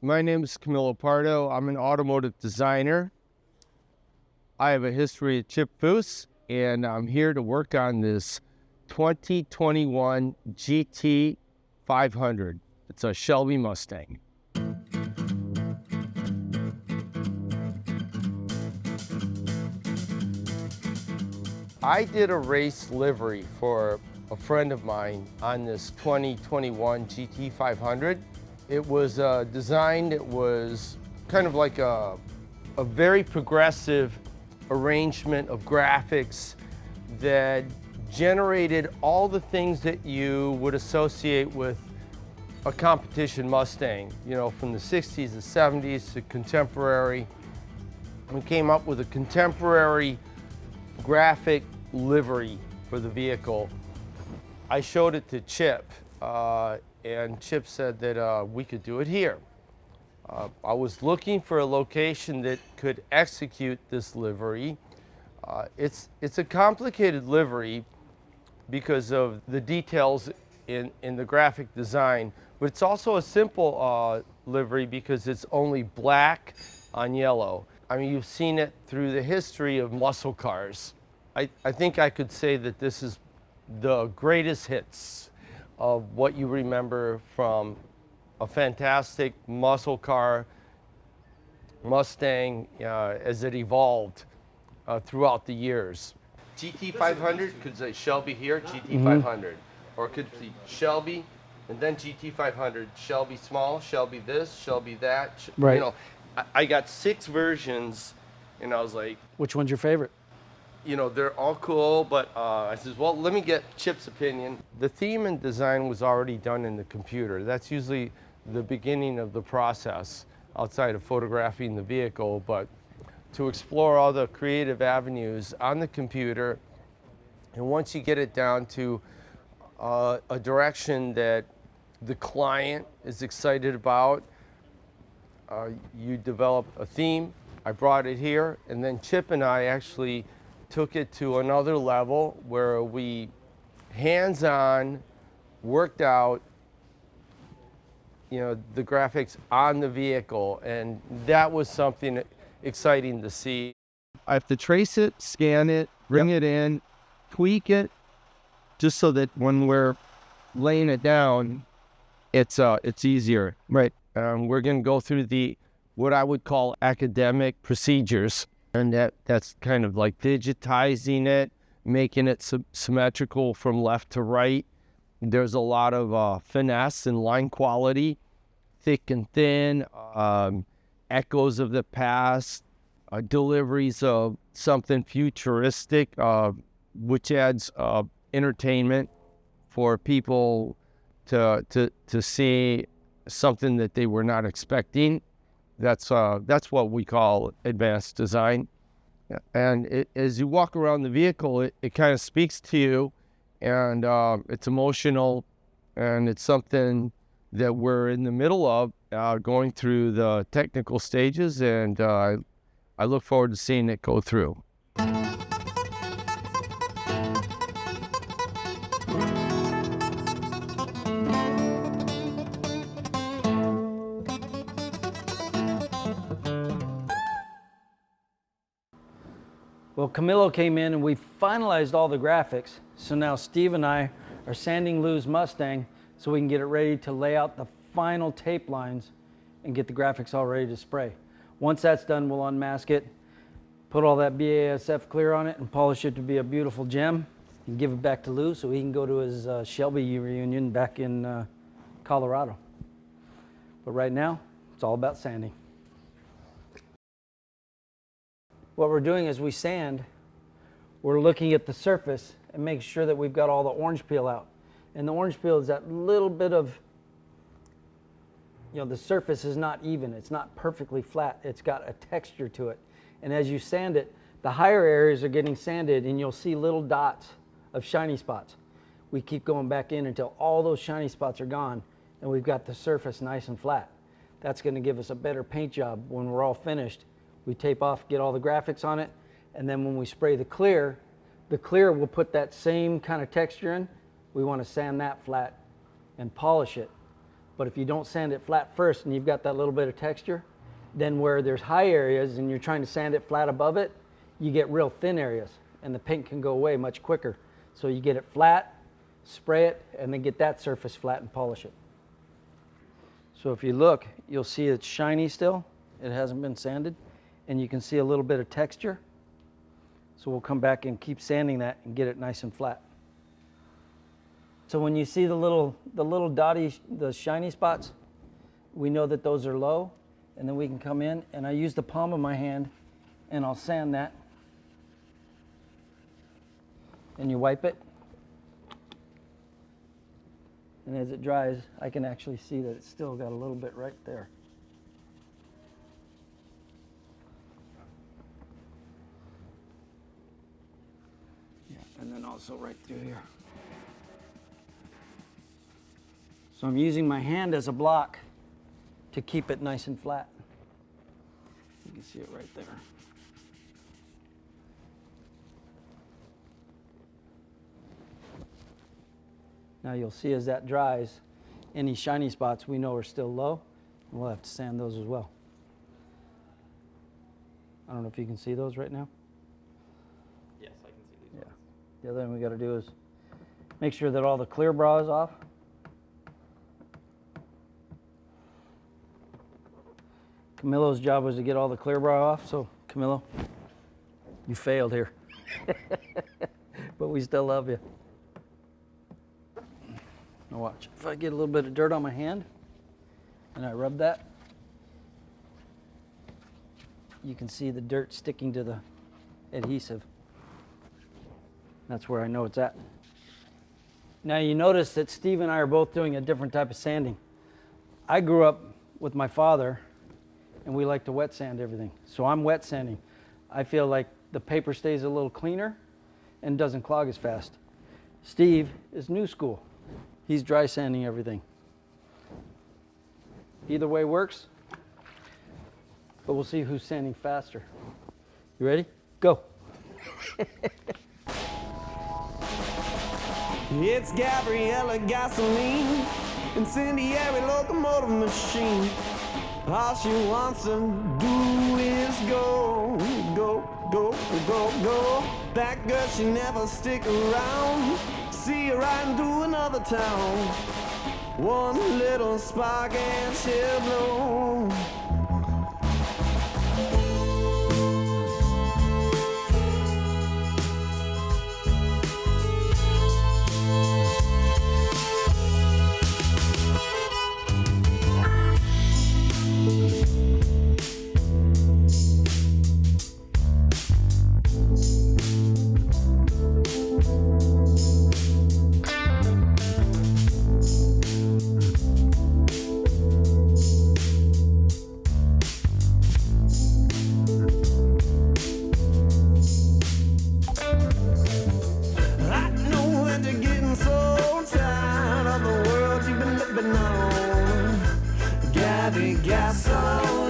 My name is Camilo Pardo. I'm an automotive designer. I have a history at Chip Foose, and I'm here to work on this 2021 GT500. It's a Shelby Mustang. I did a race livery for a friend of mine on this 2021 GT500. It was designed, it was kind of like a very progressive arrangement of graphics that generated all the things that you would associate with a competition Mustang, you know, from the 60s, the 70s to contemporary. We came up with a contemporary graphic livery for the vehicle. I showed it to Chip, and Chip said that we could do it here. I was looking for a location that could execute this livery. It's a complicated livery because of the details in the graphic design, but it's also a simple livery because it's only black on yellow. I mean, you've seen it through the history of muscle cars. I think I could say that this is the greatest hits of what you remember from a fantastic muscle car, Mustang, as it evolved throughout the years. GT500 could say Shelby here, GT500. Or it could be Shelby, and then GT500, Shelby small, Shelby this, Shelby that. Right. You know, I got 6 versions, and I was like, Which one's your favorite? you know, they're all cool, but I says, well, let me get Chip's opinion. The theme and design was already done in the computer. That's usually the beginning of the process outside of photographing the vehicle, but to explore all the creative avenues on the computer, and once you get it down to a direction that the client is excited about, you develop a theme. I brought it here, and then Chip and I actually took it to another level where we hands-on worked out, you know, the graphics on the vehicle, and that was something exciting to see. I have to trace it, scan it, bring it in, tweak it, just so that when we're laying it down, it's easier. Right. We're going to go through what I would call academic procedures, and that's kind of like digitizing it, making it symmetrical from left to right. There's a lot of finesse and line quality, thick and thin, echoes of the past, deliveries of something futuristic, which adds entertainment for people to see something that they were not expecting. That's what we call advanced design. And as you walk around the vehicle, it kind of speaks to you, and it's emotional, and it's something that we're in the middle of, going through the technical stages, and I look forward to seeing it go through. Well, Camilo came in and we finalized all the graphics. So now Steve and I are sanding Lou's Mustang so we can get it ready to lay out the final tape lines and get the graphics all ready to spray. Once that's done, we'll unmask it, put all that BASF clear on it, and polish it to be a beautiful gem, and give it back to Lou so he can go to his Shelby reunion back in Colorado. But right now, it's all about sanding. What we're doing is we sand, we're looking at the surface and make sure that we've got all the orange peel out. And the orange peel is that little bit of, you know, the surface is not even, it's not perfectly flat, it's got a texture to it. And as you sand it, the higher areas are getting sanded and you'll see little dots of shiny spots. We keep going back in until all those shiny spots are gone and we've got the surface nice and flat. That's going to give us a better paint job when we're all finished. We tape off, get all the graphics on it, and then when we spray the clear will put that same kind of texture in. We want to sand that flat and polish it But if you don't sand it flat first and you've got that little bit of texture, then where there's high areas and you're trying to sand it flat above it, you get real thin areas and the paint can go away much quicker. So you get it flat, spray it, and then get that surface flat and polish it. So if you look, you'll see it's shiny still. It hasn't been sanded, and you can see a little bit of texture. So we'll come back and keep sanding that and get it nice and flat. So when you see the little dotty, the shiny spots, we know that those are low, and then we can come in and I use the palm of my hand and I'll sand that. And you wipe it. And as it dries, I can actually see that it's still got a little bit right there. Yeah, and then also right through here. So I'm using my hand as a block to keep it nice and flat. You can see it right there. Now you'll see as that dries, any shiny spots we know are still low, and we'll have to sand those as well. I don't know if you can see those right now. Yes, I can see these. Yeah. The other thing we got to do is make sure that all the clear bra is off. Camilo's job was to get all the clear bra off, so Camilo, you failed here. But we still love you. Now watch, if I get a little bit of dirt on my hand and I rub that, you can see the dirt sticking to the adhesive. That's where I know it's at. Now you notice that Steve and I are both doing a different type of sanding. I grew up with my father and we like to wet sand everything. So I'm wet sanding. I feel like the paper stays a little cleaner and doesn't clog as fast. Steve is new school. He's dry sanding everything. Either way works, but we'll see who's sanding faster. You ready? Go. It's Gabriella gasoline, incendiary locomotive machine. All she wants to do is go, go, go, go, go. That girl, she never stick around. See her riding through another town. One little spark and she'll blow. Gas on.